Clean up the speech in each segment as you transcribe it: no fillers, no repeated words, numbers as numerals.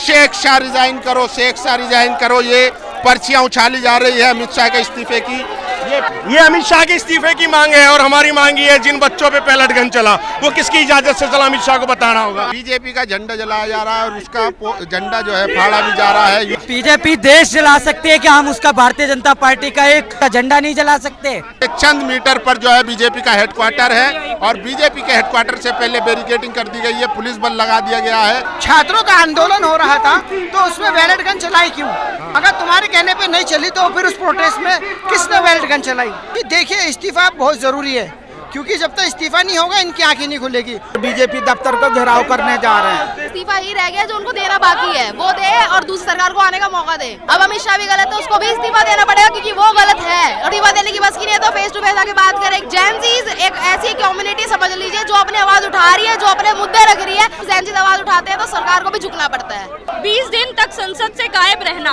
Sheikh Shah resign करो, Sheikh Shah resign करो, ये पर्चियां उछाली जा रही है अमित शाह के इस्तीफे की। ये अमित शाह के इस्तीफे की मांग है और हमारी मांग ये है जिन बच्चों पे पैलेट गन चला वो किसकी इजाजत से चला अमित शाह को बताना होगा। बीजेपी का झंडा जलाया जा रहा है और उसका झंडा जो है फाड़ा भी जा रहा है। बीजेपी देश जला सकती है कि हम उसका भारतीय जनता पार्टी का एक झंडा नहीं जला सकते। एक चंद मीटर पर जो है बीजेपी का हेडक्वार्टर है और बीजेपी के हेडक्वार्टर से पहले बैरिकेडिंग कर दी गई है, पुलिस बल लगा दिया गया है। छात्रों का आंदोलन हो रहा था तो उसमें बैलेट गन चलाई क्यों? अगर तुम्हारे कहने पे नहीं चली तो फिर उस प्रोटेस्ट में किसने बैलेट गन चलाई? देखिए इस्तीफा बहुत जरूरी है क्योंकि जब तक इस्तीफा नहीं होगा इनकी आंखें नहीं खुलेगी। बीजेपी दफ्तर को घेराव करने जा रहे हैं। इस्तीफा ही रह गया जो उनको देना बाकी है, वो दे और दूसरी सरकार को आने का मौका दे। अब अमित शाह भी गलत है, उसको भी इस्तीफा देना पड़ेगा क्योंकि वो गलत है। इस्तीफा देने की बस की नहीं है तो फेस टू फेस आके बात करें। जेनजीज एक ऐसी कम्युनिटी समझ लीजिए जो अपनी आवाज उठा रही है, जो अपने मुद्दे रख रही है। जेनजीज आवाज उठाते हैं तो सरकार को भी झुकना पड़ता है। 20 दिन तक संसद से गायब रहना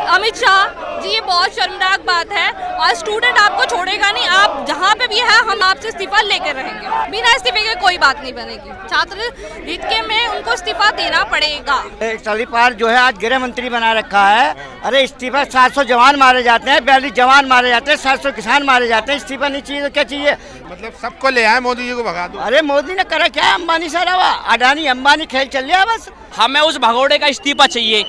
अमित शाह जी, ये बहुत शर्मनाक बात है और स्टूडेंट आपको छोड़ेगा नहीं। आप जहाँ पे भी है हम आपसे इस्तीफा लेकर रहेंगे। बिना इस्तीफे के कोई बात नहीं बनेगी। छात्र हित के में उनको इस्तीफा देना पड़ेगा। तलीपार जो है आज गृह मंत्री बना रखा है। अरे इस्तीफा 700 जवान मारे जाते हैं, 42 जवान मारे जाते हैं, 700 किसान मारे जाते हैं। इस्तीफा नहीं चाहिए तो क्या चाहिए? मतलब सबको ले आए, मोदी जी को भगा दो। अरे मोदी ने करा क्या? अंबानी सारा अडानी अंबानी खेल चल लिया बस। हमें उस भगोड़े का इस्तीफा चाहिए,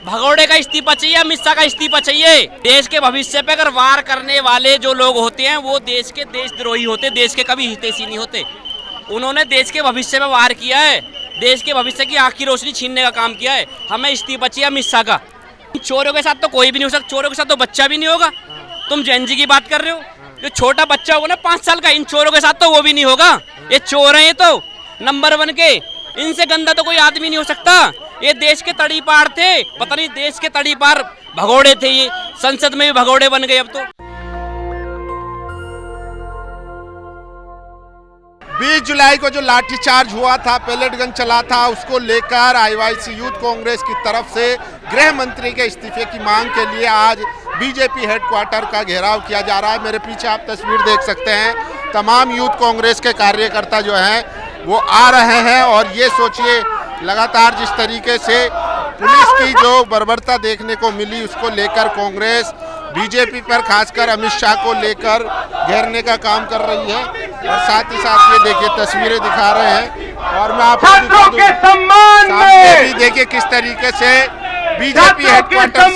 भगोड़े का इस्तीफा चाहिए, अमित शाह का इस्तीफा चाहिए। देश के भविष्य पे अगर वार करने वाले जो लोग होते हैं वो देश के देशद्रोही होते, देश के कभी हितैषी नहीं होते। उन्होंने देश के भविष्य में वार किया है, देश के भविष्य की आँख की रोशनी छीनने का काम किया है। हमें इस्तीफा चाहिए अमित शाह का। चोरों के साथ तो कोई भी नहीं हो सकता, चोरों के साथ तो बच्चा भी नहीं होगा। तुम जेनजी की बात कर रहे हो, जो छोटा बच्चा होगा ना 5 साल का, इन चोरों के साथ तो वो भी नहीं होगा। ये चोर हैं, ये तो नंबर 1 के, इनसे गंदा तो कोई आदमी नहीं हो सकता। ये देश के तड़ी पार थे, पता नहीं देश के तड़ी पार भगोड़े थे, ये संसद में भी भगोड़े बन गए अब तो। 20 जुलाई को जो लाठीचार्ज हुआ था, पैलेट गन चला था, उसको लेकर आईवाईसी यूथ कांग्रेस की तरफ से गृह मंत्री के इस्तीफे की मांग के लिए आज बीजेपी हेडक्वार्टर का घेराव किया जा रहा है। मेरे पीछे आप तस्वीर देख सकते हैं, तमाम यूथ कांग्रेस के कार्यकर्ता जो हैं वो आ रहे हैं और ये सोचिए लगातार जिस तरीके से पुलिस की जो बर्बरता देखने को मिली उसको लेकर कांग्रेस बीजेपी पर खासकर अमित शाह को लेकर घेरने का काम कर रही है। और साथ ही साथ ये देखिए तस्वीरें दिखा रहे हैं और मैं आपको सामने भी देखिए किस तरीके से बीजेपी हेडक्वार्टर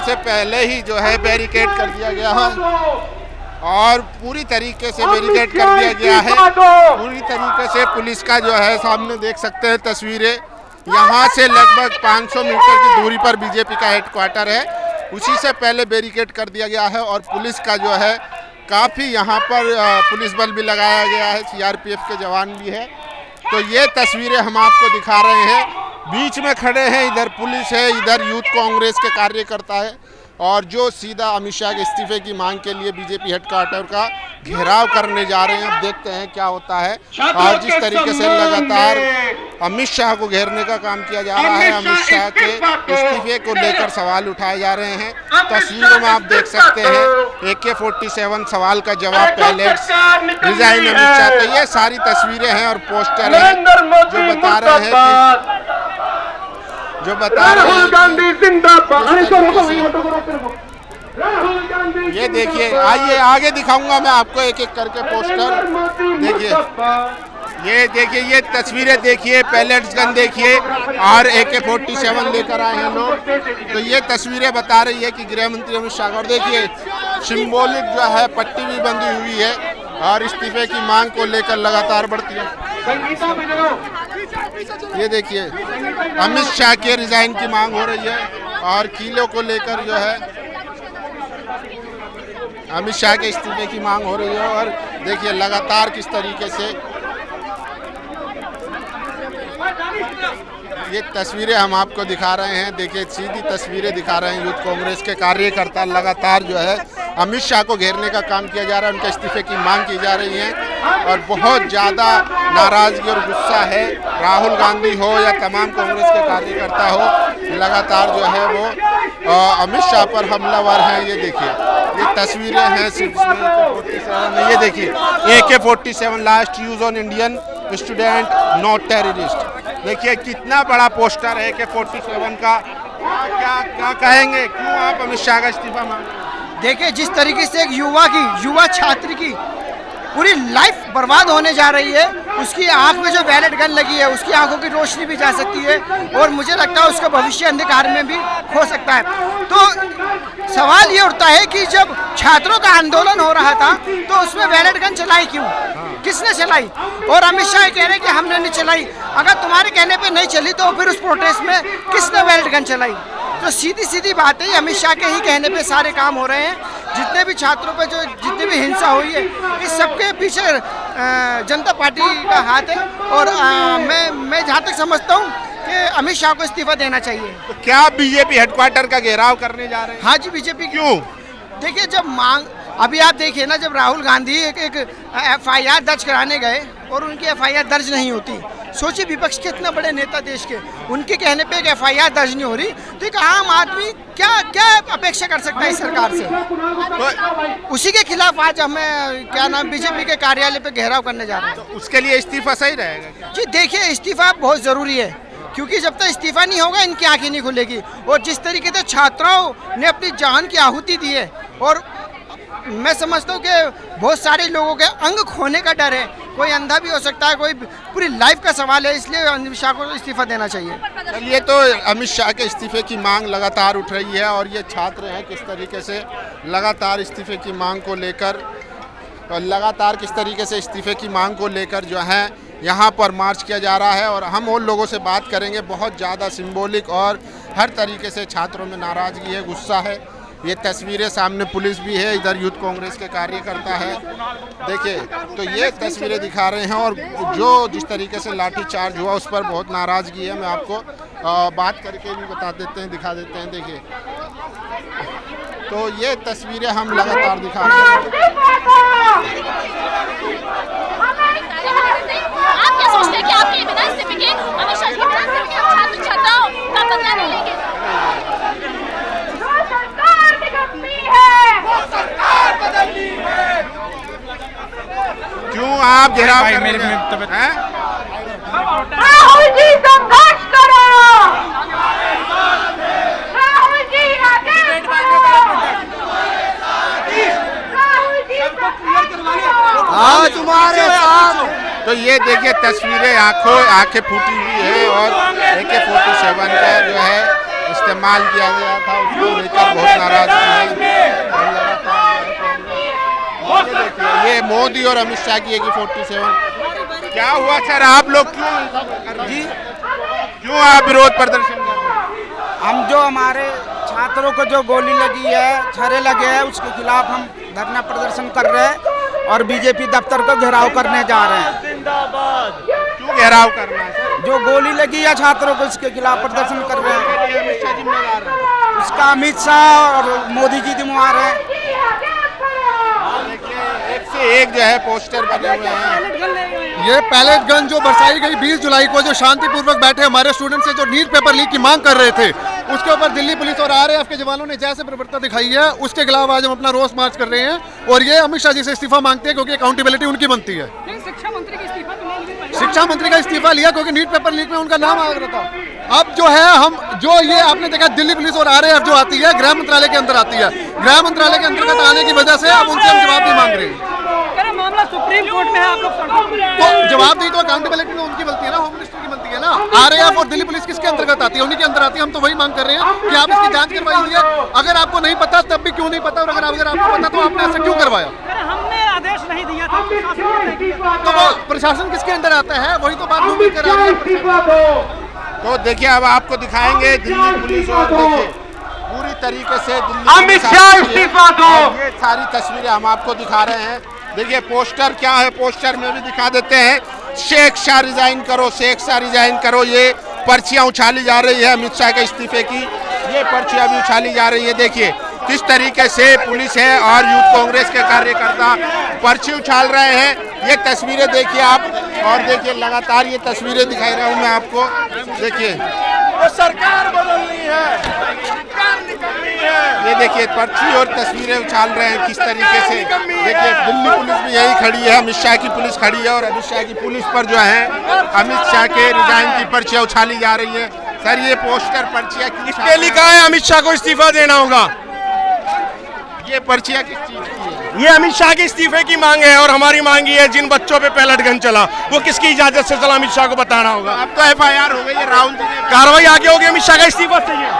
से पहले ही जो है बैरिकेड कर दिया गया है और पूरी तरीके से बैरिकेड कर दिया गया है। पूरी तरीके से पुलिस का जो है सामने देख सकते हैं तस्वीरें। यहाँ से लगभग 500 मीटर की दूरी पर बीजेपी का हेडक्वार्टर है, उसी से पहले बैरिकेड कर दिया गया है और पुलिस का जो है काफ़ी यहाँ पर पुलिस बल भी लगाया गया है, सीआरपीएफ के जवान भी है। तो ये तस्वीरें हम आपको दिखा रहे हैं, बीच में खड़े हैं, इधर पुलिस है, इधर यूथ कांग्रेस के कार्यकर्ता है और जो सीधा अमित शाह के इस्तीफे की मांग के लिए बीजेपी हेडक्वार्टर का घेराव करने जा रहे हैं। अब देखते हैं क्या होता है। और जिस तरीके से लगातार अमित शाह को घेरने का काम किया जा रहा है, अमित शाह के इस्तीफे को लेकर सवाल उठाए जा रहे हैं। तस्वीरों में आप देख सकते हैं AK-47 सवाल का जवाब पहले रिजाइन अमित शाह। तो ये सारी तस्वीरें हैं और पोस्टर हैं जो बता रहे हैं ये देखिए, आइए आगे दिखाऊंगा मैं आपको एक एक करके पोस्टर। देखिए ये देखिए, ये तस्वीरें देखिए, पैलेट्स गन देखिए और AK-47 लेकर आए हैं लोग। तो ये तस्वीरें बता रही है कि गृह मंत्री अमित शाह। और देखिए सिंबॉलिक जो है पट्टी भी बंधी हुई है और इस्तीफे की मांग को लेकर लगातार बढ़ती है। ये देखिए अमित शाह के रिजाइन की मांग हो रही है और किलो को लेकर जो है अमित शाह के इस्तीफे की मांग हो रही है। और देखिए लगातार किस तरीके से ये तस्वीरें हम आपको दिखा रहे हैं। देखिए सीधी तस्वीरें दिखा रहे हैं, यूथ कांग्रेस के कार्यकर्ता लगातार जो है अमित शाह को घेरने का काम किया जा रहा है, उनके इस्तीफे की मांग की जा रही है और बहुत ज़्यादा नाराज़गी और गुस्सा है। राहुल गांधी हो या तमाम कांग्रेस के कार्यकर्ता हो, लगातार जो है वो अमित शाह पर हमलावर हैं। ये देखिए ये तस्वीरें हैं AK-47। ये देखिए AK-47 last use on Indian student not terrorist. देखिए कितना बड़ा पोस्टर है कि 47 का। क्या कहेंगे, क्यों आप अमित शाह का इस्तीफा मांग रहे हैं? देखिए जिस तरीके से एक युवा छात्र की पूरी लाइफ बर्बाद होने जा रही है, उसकी आंख में जो बैलेट गन लगी है उसकी आंखों की रोशनी भी जा सकती है और मुझे लगता है उसका भविष्य अंधकार में भी हो सकता है। तो सवाल ये उठता है कि जब छात्रों का आंदोलन हो रहा था तो उसमें बैलेट गन चलाई क्यों, किसने चलाई? और अमित शाह कह रहे हैं कि हमने नहीं चलाई। अगर तुम्हारे कहने पे नहीं चली तो फिर उस प्रोटेस्ट में किसने बैलेट गन चलाई? तो सीधी बात है, अमित शाह के ही कहने पे सारे काम हो रहे हैं। जितने भी छात्रों पे जो जितनी भी हिंसा हुई है इस सबके पीछे जनता पार्टी का हाथ है। और मैं जहाँ तक समझता हूँ कि अमित शाह को इस्तीफा देना चाहिए। तो क्या बीजेपी हेडक्वार्टर का घेराव करने जा रहे हैं? हाँ जी, बीजेपी क्यों? देखिए जब मांग, अभी आप देखिए ना, जब राहुल गांधी एक FIR दर्ज कराने गए और उनकी FIR दर्ज नहीं होती, सोचिए विपक्ष के इतने बड़े नेता देश के, उनके कहने पे एक FIR दर्ज नहीं हो रही, तो एक आम आदमी क्या अपेक्षा कर सकता है इस सरकार से? तो उसी के खिलाफ आज हमें बीजेपी के कार्यालय पे घेराव करने जा रहे हैं। तो उसके लिए इस्तीफा सही रहेगा क्या? जी देखिए, इस्तीफा बहुत ज़रूरी है, क्योंकि जब तक इस्तीफा नहीं होगा इनकी आंखें नहीं खुलेगी। और जिस तरीके से छात्राओं ने अपनी जान की आहुति दी है, और मैं समझता हूँ कि बहुत सारे लोगों के अंग खोने का डर है, कोई अंधा भी हो सकता है, कोई पूरी लाइफ का सवाल है, इसलिए अमित शाह को इस्तीफा देना चाहिए। चलिए, तो अमित शाह के इस्तीफे की मांग लगातार उठ रही है और ये छात्र हैं किस तरीके से लगातार इस्तीफे की मांग को लेकर जो है यहाँ पर मार्च किया जा रहा है। और हम उन लोगों से बात करेंगे, बहुत ज़्यादा सिंबॉलिक और हर तरीके से छात्रों में नाराज़गी है, गुस्सा है। ये तस्वीरें सामने पुलिस भी है, इधर यूथ कांग्रेस के कार्यकर्ता है, देखिए। तो ये तस्वीरें दिखा रहे हैं और जो जिस तरीके से लाठी चार्ज हुआ उस पर बहुत नाराज़गी है। मैं आपको बात करके भी बता देते हैं, दिखा देते हैं, देखिए। तो ये तस्वीरें हम लगातार दिखा रहे हैं। आप क्या सोचते हैं कि आपके बिना इस्तीफे के अमित शाह के बिना इस्तीफे के छात्र छात्राओं का बदला नहीं लेंगे? क्यों आप घेराव कर रहे हैं? राहुल जी संघर्ष करो, राहुल जी आगे बढ़ो, राहुल जी हाँ तुम्हारे साथ। तो ये देखिए तस्वीरें, आंखें फूटी हुई है और AK-47 का जो है इस्तेमाल किया गया था, उसको लेकर बहुत नाराजगी है। ये मोदी और अमित शाह की AK-47 क्या हुआ सर? आप लोग क्यों आप विरोध प्रदर्शन कर रहे हैं? हम जो हमारे छात्रों को जो गोली लगी है, छर्रे लगे हैं, उसके खिलाफ हम धरना प्रदर्शन कर रहे हैं और बीजेपी दफ्तर को घेराव करने जा रहे हैं। क्यों घेराव करना है सर? जो गोली लगी है छात्रों को, उसके खिलाफ प्रदर्शन कर रहे हैं। अमित शाह जिम्मेदार है, उसका अमित शाह और मोदी जी जिम्मेदार है। एक से एक जो है पोस्टर बने हुए हैं। ये पैलेट गन जो बरसाई गई 20 जुलाई को, जो शांतिपूर्वक बैठे हमारे स्टूडेंट से जो नीट पेपर लीक की मांग कर रहे थे, उसके ऊपर दिल्ली पुलिस और RAF के जवानों ने जैसे प्रवृत्ता दिखाई है, उसके खिलाफ आज हम अपना रोष मार्च कर रहे हैं। और ये अमित शाह जी से इस्तीफा मांगते हैं, क्योंकि अकाउंटेबिलिटी उनकी बनती है। शिक्षा मंत्री का इस्तीफा लिया क्योंकि नीट पेपर लीक में उनका नाम आ रहा था। अब जो है हम जो ये आपने देखा, दिल्ली पुलिस और RAF जो आती है गृह मंत्रालय के अंदर आती है, गृह मंत्रालय के अंतर्गत आने की वजह से अब उनसे हम जवाब नहीं मांग रहे हैं। मामला सुप्रीम कोर्ट में है, आप लोग तो जवाब दी तो अकाउंटेबिलिटी तो उनकी बनती है ना, होम मिनिस्टर की बनती है ना। RAF और दिल्ली पुलिस किसके अंतर्गत आती है? उन्हीं के अंदर आती है। हम तो वही मांग कर रहे हैं कि आप इसकी जांच करवाइए। अगर आपको नहीं पता तब भी क्यों नहीं पता, और अगर आपको पता तो आपने ऐसा क्यों करवाया? हमने आदेश नहीं दिया था। तो वो प्रशासन किसके अंदर आता है? वही तो बात घूम कर आ रही है। तो देखिए अब आपको दिखाएंगे दिल्ली पुलिस और देखिए पूरी तरीके से अमित शाह इस्तीफा दो। ये सारी तस्वीरें हम आपको दिखा रहे हैं। देखिए पोस्टर क्या है, पोस्टर में भी दिखा देते हैं, शेख शाह रिजाइन करो, शेख शाह रिजाइन करो। ये पर्चियां उछाली जा रही है अमित शाह के इस्तीफे की, ये पर्चियां भी उछाली जा रही है। देखिए किस तरीके से पुलिस है और यूथ कांग्रेस के कार्यकर्ता पर्ची उछाल रहे हैं। ये तस्वीरें देखिए आप, और देखिए लगातार ये तस्वीरें दिखाई रहा हूँ मैं आपको। देखिए सरकार बदलनी है, सरकार निकलनी है। ये देखिए पर्ची और तस्वीरें उछाल रहे हैं किस तरीके से। देखिए दिल्ली पुलिस भी यही खड़ी है, अमित शाह की पुलिस खड़ी है और अमित शाह की पुलिस पर जो है अमित शाह के रिजाइन की पर्चियां उछाली जा रही है। सर ये पोस्टर पर्चियां इस पे लिखा है अमित शाह को इस्तीफा देना होगा। ये पर्चियां किस चीज की है? ये अमित शाह के इस्तीफे की मांग है और हमारी मांग ये है जिन बच्चों पे पैलेट गन चला वो किसकी इजाजत से चला, अमित शाह को बताना होगा। अब तो FIR हो गई है, राहुल जी ने कार्रवाई आगे होगी, अमित शाह का इस्तीफा चाहिए।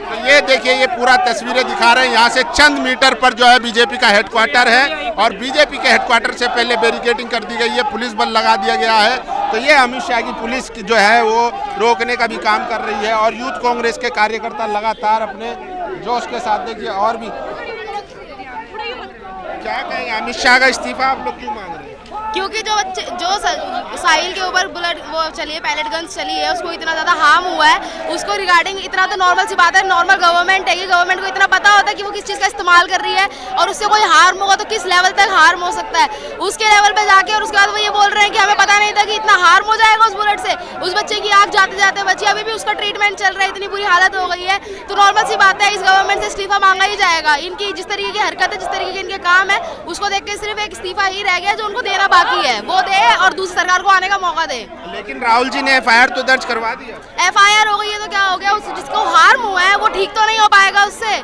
तो ये देखिए ये पूरा तस्वीरें दिखा रहे हैं। यहाँ से चंद मीटर पर जो है बीजेपी का हेडक्वार्टर है और बीजेपी के हेडक्वार्टर से पहले बैरिकेडिंग कर दी गई है, पुलिस बल लगा दिया गया है। तो ये अमित शाह की पुलिस की जो है वो रोकने का भी काम कर रही है और यूथ कांग्रेस के कार्यकर्ता लगातार अपने जोश के साथ देखिए और भी क्या कहेंगे। अमित शाह का इस्तीफा आप लोग क्यों मांग रहे हैं? क्योंकि जो साहिल के ऊपर बुलेट वो चली है, पैलेट गन्स चली है, उसको इतना ज़्यादा हार्म हुआ है, उसको रिगार्डिंग इतना तो नॉर्मल सी बात है, नॉर्मल गवर्नमेंट है, गवर्नमेंट को इतना पता होता है कि वो किस चीज़ का इस्तेमाल कर रही है और उससे कोई हार्म होगा तो किस लेवल तक हार्म हो सकता है, उसके लेवल पे जाके और उसके बाद वो ये बोल रहे हैं कि हमें पता नहीं था कि इतना हार्म हो जाएगा उस बुलेट से। उस बच्चे की आँख जाते जाते बची, अभी भी उसका ट्रीटमेंट चल रहा है, इतनी बुरी हालत हो गई है। तो नॉर्मल सी बात है, इस गवर्नमेंट से इस्तीफा मांगा ही जाएगा। इनकी जिस तरीके की हरकत है, जिस तरीके के इनके काम है, उसको देख के सिर्फ एक इस्तीफा ही रह गया जो उनको देना बाकी है, वो दे और दूसरी सरकार को आने का मौका दे। लेकिन राहुल जी ने FIR तो दर्ज करवा दिया। FIR हो गई है तो क्या हो गया, जिसको हार्म हुआ है वो ठीक तो नहीं हो पाएगा उससे।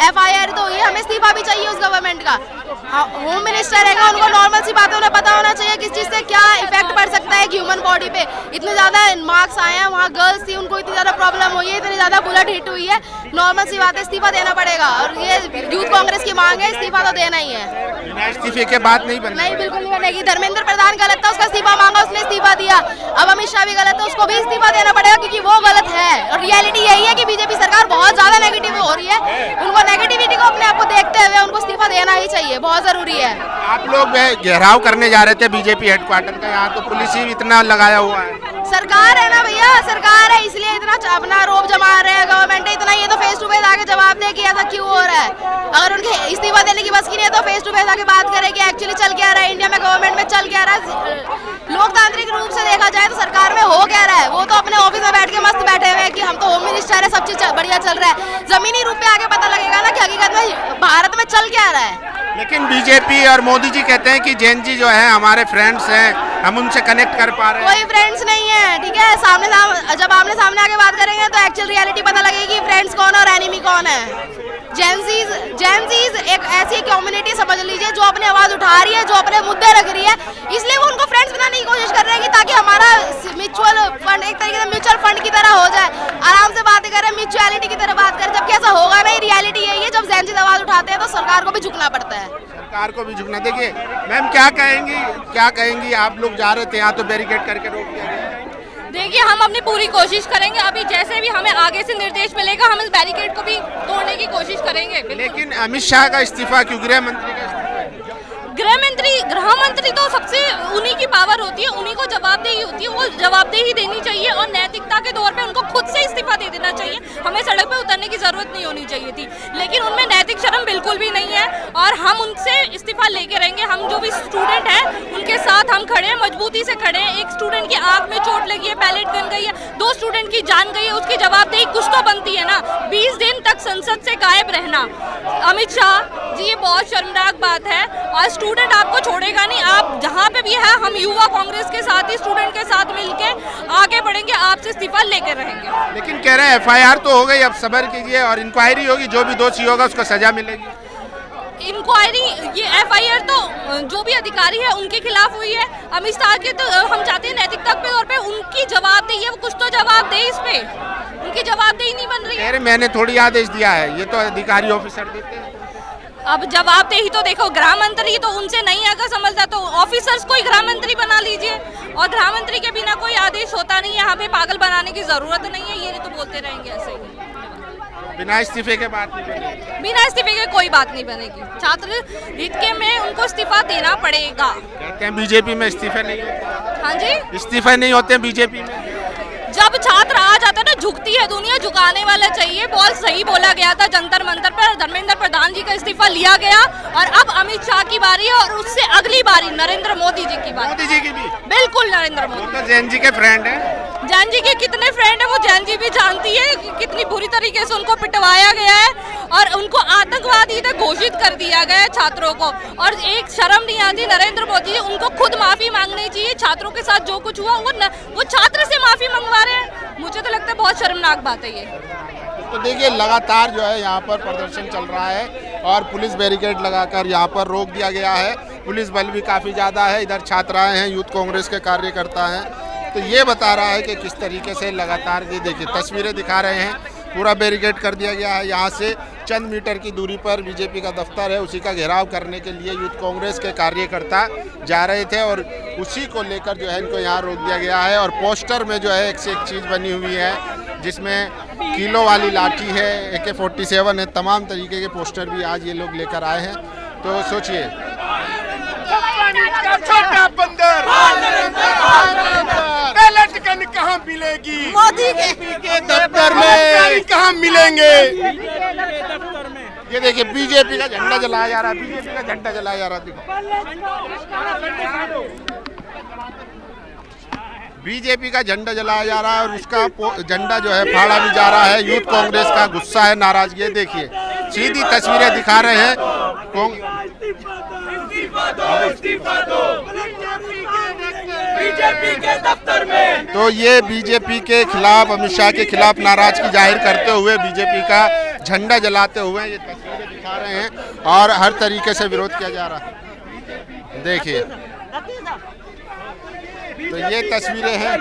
FIR तो ये हमें इस्तीफा भी चाहिए उस गवर्नमेंट का। होम मिनिस्टर रहेगा, उनको नॉर्मल सी बातें उन्हें पता होना चाहिए किस चीज़ से क्या इफेक्ट पड़ सकता है ह्यूमन बॉडी पे। इतने ज़्यादा मार्क्स आए हैं, वहाँ गर्ल्स थी, उनको इतनी ज़्यादा प्रॉब्लम हुई है, इतनी ज़्यादा बुलेट हिट हुई है, नॉर्मल सी बात है, इस्तीफा देना पड़ेगा और ये यूथ कांग्रेस की मांग है, इस्तीफा तो देना ही है। बिना इस्तीफे के बात नहीं बनेगी। नहीं, बिल्कुल नहीं बनेगी। धर्मेंद्र प्रधान गलत था, उसका इस्तीफा मांगा, उसने इस्तीफा दिया। अब अमित शाह भी गलत है, उसको भी इस्तीफा देना पड़ेगा क्योंकि वो गलत है। और रियलिटी यही है कि बीजेपी सरकार बहुत ज़्यादा नेगेटिव हो रही है, उनको नेगेटिविटी को अपने आप को देखते हुए उनको इस्तीफा देना ही चाहिए, बहुत ज़रूरी है। आप लोग घेराव करने जा रहे थे बीजेपी हेडक्वार्टर का, यहाँ तो पुलिस ही इतना लगाया हुआ है। सरकार है ना भैया, सरकार है इसलिए इतना अपना रोब जमा रहे हैं, गवर्नमेंट है इतना, ये तो फेस टू फेस आके जवाब दे कि ऐसा क्यों हो रहा है। अगर उनके इस्तीफा देने की बस की नहीं है तो फेस टू फेस आके बात करें कि एक्चुअली चल क्या रहा है इंडिया में, गवर्नमेंट में चल क्या रहा है, लोकतांत्रिक रूप से देखा जाए तो सरकार में हो क्या रहा है। वो तो अपने ऑफिस में बैठ के मस्त बैठे हुए हैं कि हम तो होम मिनिस्टर है, सब चीज बढ़िया चल रहा है। जमीनी रूप पे आके पता लगेगा ना कि हकीकत में भारत में चल क्या रहा है। लेकिन बीजेपी और मोदी जी कहते हैं कि जैन जी जो है हमारे फ्रेंड्स हैं, हम उनसे कनेक्ट कर पा रहे हैं। कोई फ्रेंड्स नहीं है, ठीक है, जब आमने सामने आके बात करेंगे तो एक्चुअल रियलिटी पता लगेगी फ्रेंड्स कौन है और एनिमी कौन है। जेंजीज एक ऐसी कम्युनिटी समझ लीजिए जो अपनी आवाज उठा रही है, जो अपने मुद्दे रख रही है, इसलिए वो उनको फ्रेंड्स बनाने की कोशिश कर रहे हैं कि ताकि हमारा म्यूचुअल फंड एक तरीके से म्यूचुअल फंड की तरह हो जाए, आराम से बातें करें, म्यूचुअलिटी की तरह बात करें। जबकि ऐसा होगा नहीं, रियलिटी यही है, जब जेंजीज आवाज उठाते हैं तो सरकार को भी झुकना पड़ता है। सरकार को भी झुकना। देखिए मैम क्या कहेंगी, आप लोग जा रहे थे यहाँ तो बैरिकेड करके रोक दिया गया। देखिए हम अपनी पूरी कोशिश करेंगे, अभी जैसे भी हमें आगे से निर्देश मिलेगा हम इस बैरिकेड को भी तोड़ने की कोशिश करेंगे। लेकिन अमित शाह का इस्तीफा क्यों, गृह मंत्री का इस्तीफा? गृह मंत्री तो सबसे उन्हीं की पावर होती है, उन्हीं को जवाबदेही होती है, वो जवाबदेही देनी चाहिए और नैतिकता के तौर पे उनको खुद से इस्तीफा दे देना चाहिए। हमें सड़क पे उतरने की जरूरत नहीं होनी चाहिए थी, लेकिन उनमें नैतिक शर्म बिल्कुल भी नहीं है और हम उनसे इस्तीफा लेके रहेंगे। हम जो भी स्टूडेंट हैं उनके साथ हम खड़े हैं, मजबूती से खड़े हैं। एक स्टूडेंट की आंख में चोट लगी है, पैलेट गन गई है, 2 स्टूडेंट की जान गई है, उसकी जवाबदेही कुछ तो बनती है ना। 20 दिन तक संसद से गायब रहना, अमित शाह जी ये बहुत शर्मनाक बात है और स्टूडेंट आपको छोड़ेगा नहीं। आप जहाँ पे भी है, हम युवा कांग्रेस के साथ ही स्टूडेंट के साथ मिलके आगे बढ़ेंगे, आपसे इस्तीफा लेकर रहेंगे। लेकिन कह रहे हैं FIR तो हो गई, अब सब्र कीजिए और इंक्वायरी होगी, जो भी दोषी होगा उसको सजा मिलेगी। इंक्वायरी, ये FIR तो जो भी अधिकारी है उनके खिलाफ हुई है। अमित शाह के तो हम चाहते हैं नैतिकता के तौर पे उनकी जवाबदेही है, वो कुछ तो जवाब दे, इस पे उनकी जवाबदेही नहीं बन रही है। मैंने थोड़ी आदेश दिया है, ये तो अधिकारी ऑफिसर देते हैं। अब जवाबदेही तो देखो, गृह मंत्री तो उनसे नहीं अगर समझता तो ऑफिसर्स को ही गृह मंत्री बना लीजिए और गृह मंत्री के बिना कोई आदेश होता नहीं है। यहाँ पे पागल बनाने की जरूरत नहीं है, ये नहीं तो बोलते रहेंगे ऐसे ही। बिना इस्तीफे के बात नहीं बनेगी। बिना इस्तीफे के कोई बात नहीं बनेगी। छात्र हित के में उनको इस्तीफा देना पड़ेगा। कहते हैं बीजेपी में इस्तीफे नहीं होते। हाँ जी, इस्तीफे नहीं होते बीजेपी में। जब छात्र आ जाता है ना, झुकती है दुनिया, झुकाने वाला चाहिए। बहुत सही बोला गया था जंतर मंतर पर, धर्मेंद्र प्रधान जी का इस्तीफा लिया गया और अब अमित शाह की बारी है और उससे अगली बारी नरेंद्र मोदी जी की बारी। मोदी जी की भी बिल्कुल, नरेंद्र मोदी तो जैन जी के फ्रेंड है। जैन जी के कितने फ्रेंड है वो जैन जी भी जानती है कि कितनी बुरी तरीके से उनको पिटवाया गया है और उनको आतंकवादी घोषित कर दिया गया है छात्रों को। और एक शर्म नहीं आती नरेंद्र मोदी जी, उनको खुद माफी मांगनी चाहिए। छात्रों के साथ जो कुछ हुआ वो छात्र से माफी मंगवा रहे हैं। मुझे तो लगता है बहुत शर्मनाक बात है ये। तो देखिए लगातार जो है यहाँ पर प्रदर्शन चल रहा है और पुलिस बैरिकेड लगाकर यहाँ पर रोक दिया गया है। पुलिस बल भी काफ़ी ज़्यादा है। इधर छात्राएं हैं, यूथ कांग्रेस के कार्यकर्ता हैं। तो ये बता रहा है कि किस तरीके से लगातार ये देखिए तस्वीरें दिखा रहे हैं। पूरा बैरिकेड कर दिया गया है। यहाँ से चंद मीटर की दूरी पर बीजेपी का दफ्तर है, उसी का घेराव करने के लिए यूथ कांग्रेस के कार्यकर्ता जा रहे थे और उसी को लेकर जो है इनको यहाँ रोक दिया गया है। और पोस्टर में जो है एक से एक चीज़ बनी हुई है, जिसमें किलो वाली लाठी है, AK-47 है, तमाम तरीके के पोस्टर भी आज ये लोग लेकर आए हैं। तो सोचिए, छोटा बंदर बैलेट गन कहाँ मिलेगी? मोदी के दफ्तर में कहाँ मिलेंगे? ये देखिए बीजेपी का झंडा जलाया जा रहा है, बीजेपी का झंडा जलाया जा रहा है। बीजेपी का झंडा जलाया जा रहा है और उसका झंडा जो है फाड़ा भी जा रहा है। यूथ कांग्रेस का गुस्सा है, नाराजगी है। देखिए सीधी तस्वीरें दिखा रहे हैं। बीजेपी के दफ्तर में तो ये बीजेपी के खिलाफ, अमित शाह के खिलाफ नाराजगी जाहिर करते हुए बीजेपी का झंडा जलाते हुए ये तस्वीरें दिखा रहे हैं और हर तरीके से विरोध किया जा रहा है। देखिए तो ये तस्वीरें हैं।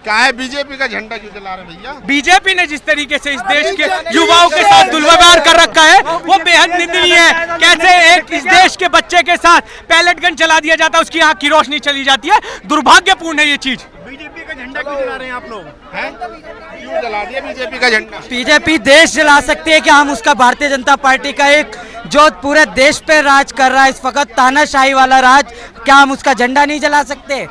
क्या है, बीजेपी का झंडा क्यों जला रहे भैया? बीजेपी ने जिस तरीके से इस देश के युवाओं के साथ दुर्व्यवहार कर रखा है वो बेहद निंदनीय है। कैसे एक इस देश के बच्चे के साथ पैलेट गन चला दिया जाता है, उसकी आंख की रोशनी चली जाती है। दुर्भाग्यपूर्ण है ये चीज। बीजेपी का झंडा क्यों जला रहे हैं आप लोग? हैं? क्यों जला दिया बीजेपी का झंडा? बीजेपी देश जला सकती है कि हम उसका भारतीय जनता पार्टी का एक जो पूरे देश पे राज कर रहा है इस वक्त तानाशाही वाला राज, क्या हम उसका झंडा नहीं जला सकते?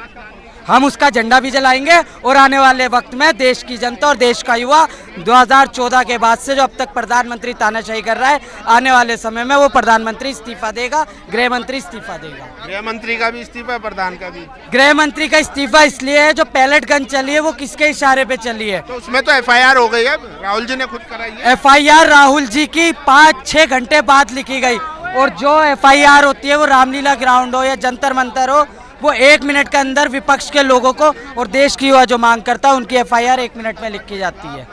हम उसका झंडा भी जलाएंगे और आने वाले वक्त में देश की जनता और देश का युवा 2014 के बाद से जो अब तक प्रधानमंत्री तानाशाही कर रहा है, आने वाले समय में वो प्रधानमंत्री इस्तीफा देगा, गृह मंत्री इस्तीफा देगा। गृह मंत्री का भी इस्तीफा, प्रधान का भी। गृह मंत्री का इस्तीफा इसलिए है जो पैलेट गन चली है वो किसके इशारे पे चली है? तो उसमें तो FIR हो गई है, राहुल जी ने खुद कराई है। FIR राहुल जी की 5-6 घंटे बाद लिखी गई और जो FIR होती है वो रामलीला ग्राउंड हो या जंतर मंतर हो, वो 1 मिनट के अंदर विपक्ष के लोगों को और देश की युवा जो मांग करता है उनकी FIR 1 मिनट में लिखी जाती है।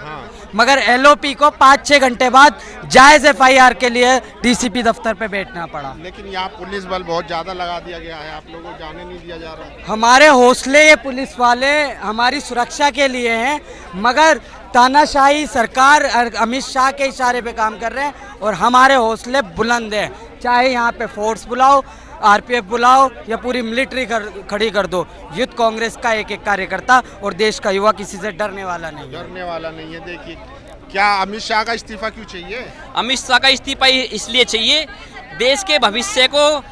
मगर LOP को 5-6 घंटे बाद जायज FIR के लिए DCP दफ्तर पे बैठना पड़ा। लेकिन यहाँ पुलिस बल बहुत ज्यादा लगा दिया गया है, आप लोगों को जाने नहीं दिया जा रहा है। हमारे हौसले ये पुलिस वाले हमारी सुरक्षा के लिए हैं, मगर तानाशाही सरकार अमित शाह के इशारे पे काम कर रहे हैं और हमारे हौसले बुलंद हैं। चाहे यहाँ पे फोर्स बुलाओ, RPF बुलाओ या पूरी मिलिट्री खड़ी कर दो, यूथ कांग्रेस का एक एक कार्यकर्ता और देश का युवा किसी से डरने वाला नहीं है। डरने वाला नहीं है। देखिए क्या अमित शाह का इस्तीफा क्यों चाहिए? अमित शाह का इस्तीफा इसलिए चाहिए, देश के भविष्य को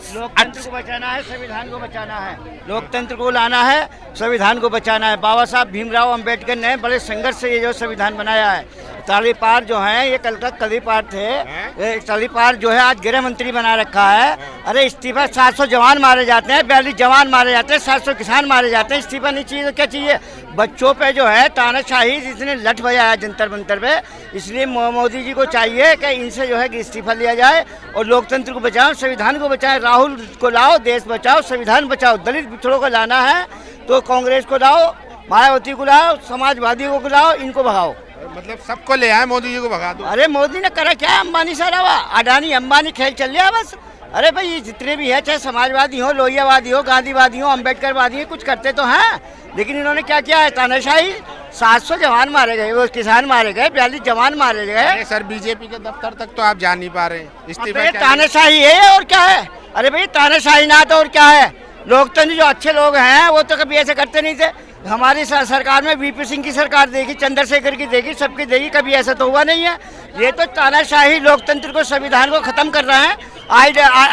लोकतंत्र को बचाना है, संविधान को बचाना है, लोकतंत्र को लाना है, संविधान को बचाना है। बाबा साहब भीमराव अंबेडकर ने बड़े संघर्ष से ये जो संविधान बनाया है। तलीपार जो है ये कल तक तलीपार थे, तलीपार जो है आज गृह मंत्री बना रखा है। अरे इस्तीफा, 700 जवान मारे जाते हैं, 42 जवान मारे जाते हैं, 700 किसान मारे जाते हैं। इस्तीफा नहीं चाहिए तो क्या चाहिए? बच्चों पे जो है तानाशाही जिसने लठ बजाया जंतर मंतर पे, इसलिए मोदी जी को चाहिए कि इनसे जो है इस्तीफा लिया जाए और लोकतंत्र को बचाओ, संविधान को बचाएं। राहुल को लाओ, देश बचाओ, संविधान बचाओ। दलित पिछड़ों को लाना है तो कांग्रेस को लाओ, मायावती को लाओ, समाजवादियों को लाओ, इनको भगाओ। मतलब सबको ले आए, मोदी जी को भगा दो। अरे मोदी ने करा क्या? अंबानी सारा हुआ, अडानी अंबानी खेल चल रहा बस। अरे भाई ये जितने भी है, चाहे समाजवादी हो, लोहियावादी हो, गांधीवादी हो, अम्बेडकरवादी हो, कुछ करते तो हैं, लेकिन इन्होंने क्या किया है? तानाशाही। 700 जवान मारे गए, वो किसान मारे गए, 42 जवान मारे गए। सर बीजेपी के दफ्तर तक तो आप जा नहीं पा रहे, इस्तीफा तानाशाही है और क्या है? अरे भाई तानाशाही ना तो और क्या है? लोकतंत्र जो अच्छे लोग हैं वो तो कभी ऐसे करते नहीं थे। हमारी सरकार में VP सिंह की सरकार देगी, चंद्रशेखर की देगी, सबकी देगी, कभी ऐसा तो हुआ नहीं है। ये तो तानाशाही लोकतंत्र को, संविधान को खत्म कर रहे हैं।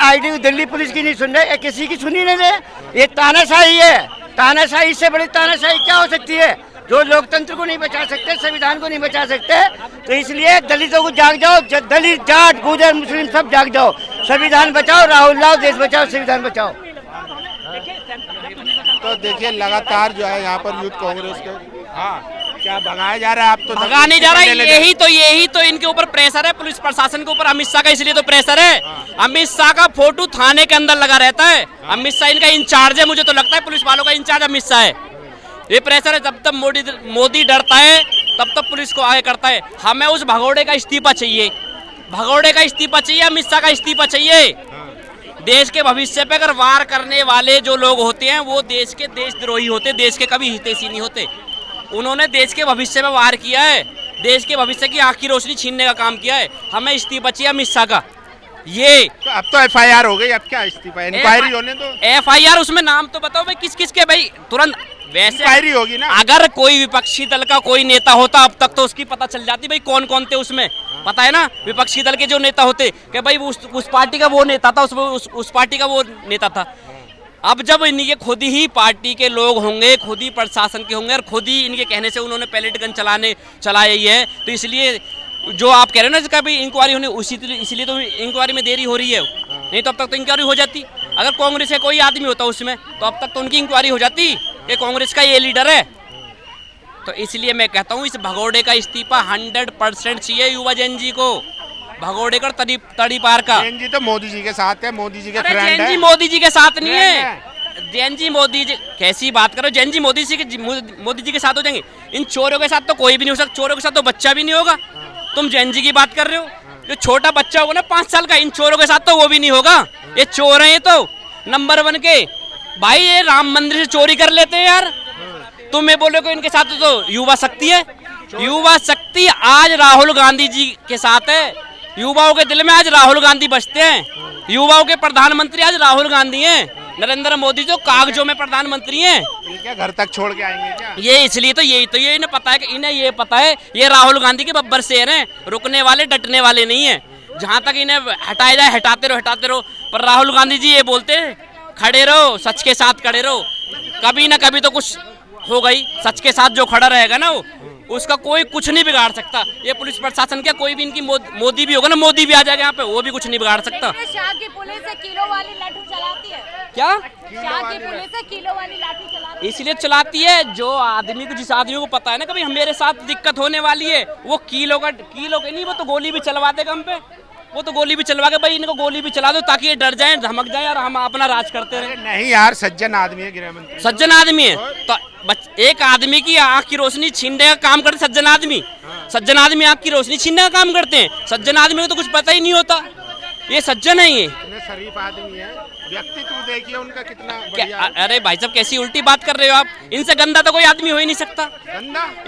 ID दिल्ली पुलिस की नहीं सुन रहे, किसी की सुनी नहीं रहे। ये तानाशाही है। तानाशाही से बड़ी तानाशाही क्या हो सकती है? जो लोकतंत्र को नहीं बचा सकते, संविधान को नहीं बचा सकते, तो इसलिए दलितों को जाग जाओ, दलित, जाट, गुर्जर, मुस्लिम सब जाग जाओ। संविधान बचाओ, राहुल लाओ, देश बचाओ, संविधान बचाओ। तो देखिए लगातार जो है यहाँ पर यूथ कांग्रेस के क्या भगाया जा रहा है? आप तो भगा नहीं जा रहा है, यही तो इनके ऊपर प्रेशर है, पुलिस प्रशासन के ऊपर अमित शाह का, इसलिए तो प्रेशर है। अमित शाह का फोटो थाने के अंदर लगा रहता है, अमित शाह इनका इंचार्ज है, मुझे तो लगता है पुलिस वालों का इंचार्ज अमित शाह है। ये प्रेशर है, जब तक मोदी डरता है तब तक पुलिस को आगे करता है। हमें उस भगौड़े का इस्तीफा चाहिए, भगौड़े का इस्तीफा चाहिए, अमित शाह का इस्तीफा चाहिए। देश के भविष्य पे अगर वार करने वाले जो लोग होते हैं वो देश के देशद्रोही होते, देश के कभी हितैषी नहीं होते। उन्होंने देश के भविष्य में वार किया है, देश के भविष्य की आँख की रोशनी छीनने का काम किया है। हमें इस्तीफा चाहिए अमित शाह का। ये तो अब तो FIR हो गई, अब क्या इस्तीफा? इंक्वायरी होने दो। FIR उसमें नाम तो बताओ भाई, किस किस के भाई, तुरंत वैसे इंक्वायरी होगी ना। अगर कोई विपक्षी दल का कोई नेता होता अब तक तो उसकी पता चल जाती भाई कौन कौन थे उसमें, पता है ना। विपक्षी दल के जो नेता होते कि भाई उस पार्टी का वो नेता था, उस पार्टी का वो नेता था। अब जब इनके खुद ही पार्टी के लोग होंगे, खुद ही प्रशासन के होंगे और खुद ही इनके कहने से उन्होंने पैलेट गन चलाई है, तो इसलिए जो आप कह रहे हो ना इसका भी इंक्वायरी होने, इसलिए तो इंक्वायरी में देरी हो रही है। नहीं तो अब तक तो इंक्वायरी हो जाती। अगर कांग्रेस का कोई आदमी होता उसमें तो अब तक तो उनकी इंक्वायरी हो जाती कि कांग्रेस का ये लीडर है। तो इसलिए मैं कहता हूँ इस भगौड़े का इस्तीफा 100% चाहिए युवा जैन जी को। भगौड़े का तड़ी पार का। जैन जी तो मोदी जी के साथ है, मोदी जी के फ्रेंड है। जैन जी मोदी जी के साथ नहीं है। जैन जी मोदी जी कैसी बात करो, जैन जी मोदी जी के साथ हो जाएंगे। इन चोरों के साथ तो कोई भी नहीं हो सकता, चोरों के साथ तो बच्चा भी नहीं होगा। तुम जैन जी की बात कर रहे हो, जो छोटा बच्चा होगा ना 5 साल का, इन चोरों के साथ तो वो भी नहीं होगा। ये चोर हैं, ये तो नंबर 1 के भाई। ये राम मंदिर से चोरी कर लेते हैं यार। तुम ये बोले को इनके साथ तो युवा शक्ति है। युवा शक्ति आज राहुल गांधी जी के साथ है। युवाओं के दिल में आज राहुल गांधी बसते हैं। युवाओं के प्रधानमंत्री आज राहुल गांधी हैं। नरेंद्र मोदी जो कागजों में प्रधानमंत्री हैं। ये क्या घर तक छोड़ के आएंगे क्या? ये इसलिए तो ये इन्हें पता है कि इन्हें ये पता है ये राहुल गांधी के बब्बर शेर हैं, रुकने वाले डटने वाले नहीं है। जहां तक इन्हें हटाया जाए हटाते रहो। पर राहुल गांधी जी ये बोलते हैं खड़े रहो, सच के साथ खड़े रहो। कभी ना कभी तो कुछ हो गई, सच के साथ जो खड़ा रहेगा ना उसका कोई कुछ नहीं बिगाड़ सकता। ये पुलिस प्रशासन क्या, कोई भी इनकी मोदी भी होगा ना, मोदी भी आ जाएगा यहाँ पे, वो भी कुछ नहीं बिगाड़ सकता। शाह की पुलिस किलो वाली लाठी चलाती है क्या? शाह की पुलिस किलो वाली लाठी चलाती है। इसलिए चलाती है जो आदमी को, जिस आदमी को पता है ना कभी मेरे साथ दिक्कत होने वाली है, वो किलो के नहीं, वो तो गोली भी चलवा देगा हम पे। वो तो गोली भी चलवा के भाई इनको गोली भी चला दो ताकि ये डर जाएं, धमक जाएं और हम अपना राज करते रहे। नहीं यार, सज्जन आदमी है गृह मंत्री, सज्जन आदमी है। तो एक आदमी की आंख की रोशनी छीनने का काम करते सज्जन आदमी। सज्जन आदमी आंख की रोशनी छीनने का काम करते हैं। सज्जन आदमी को तो कुछ पता ही नहीं होता, ये सज्जन है। ये शरीफ आदमी है, व्यक्तित्व देखिए उनका कितना बढ़िया। अरे भाई साहब कैसी उल्टी बात कर रहे हो आप। इनसे गंदा तो कोई आदमी हो ही नहीं सकता।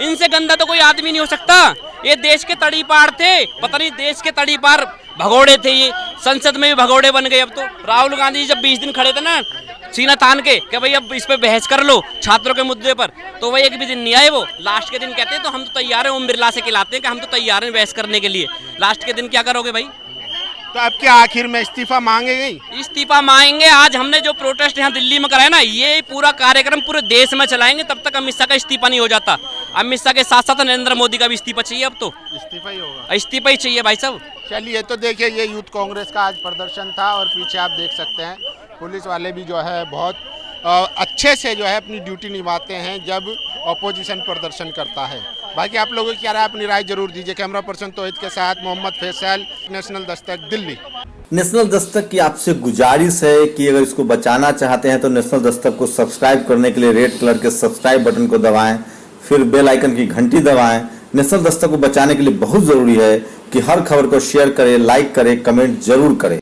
इनसे गंदा तो कोई आदमी नहीं हो सकता। ये देश के तड़ी पार थे, पता नहीं देश के तड़ी पार भगोड़े थे। ये संसद में भी भगोड़े बन गए। अब तो राहुल गांधी जब 20 दिन खड़े थे ना सीना तान के कि भाई अब इस पे बहस कर लो छात्रों के मुद्दे पर, तो वही एक भी दिन नहीं आए। वो लास्ट के दिन कहते हैं तो हम तो तैयार हैं, ओम बिरला से खिलाते हैं कि हम तो तैयार हैं बहस करने के लिए। लास्ट के दिन क्या करोगे भाई? तो अब क्या आखिर में इस्तीफा मांगेंगे? इस्तीफा मांगेंगे। आज हमने जो प्रोटेस्ट यहाँ दिल्ली में कराया ना, ये पूरा कार्यक्रम पूरे देश में चलाएंगे तब तक अमित शाह का इस्तीफा नहीं हो जाता। अमित शाह के साथ साथ नरेंद्र मोदी का भी इस्तीफा चाहिए। अब तो इस्तीफा ही होगा, इस्तीफा ही चाहिए भाई साहब। चलिए, तो देखिए ये यूथ कांग्रेस का आज प्रदर्शन था और पीछे आप देख सकते हैं पुलिस वाले भी जो है बहुत अच्छे से जो है अपनी ड्यूटी निभाते हैं जब ऑपोजिशन प्रदर्शन करता है। बाकी आप लोगों की क्या राय, अपनी राय जरूर दीजिए। कैमरा पर्सन तोहिद के साथ मोहम्मद फैसल, नेशनल दस्तक, दिल्ली। नेशनल दस्तक की आपसे गुजारिश है कि अगर इसको बचाना चाहते हैं तो नेशनल दस्तक को सब्सक्राइब करने के लिए रेड कलर के सब्सक्राइब बटन को दबाएं, फिर बेल आइकन की घंटी दबाएं। नेशनल दस्तक को बचाने के लिए बहुत जरूरी है कि हर खबर को शेयर करें, लाइक करें, कमेंट जरूर करें।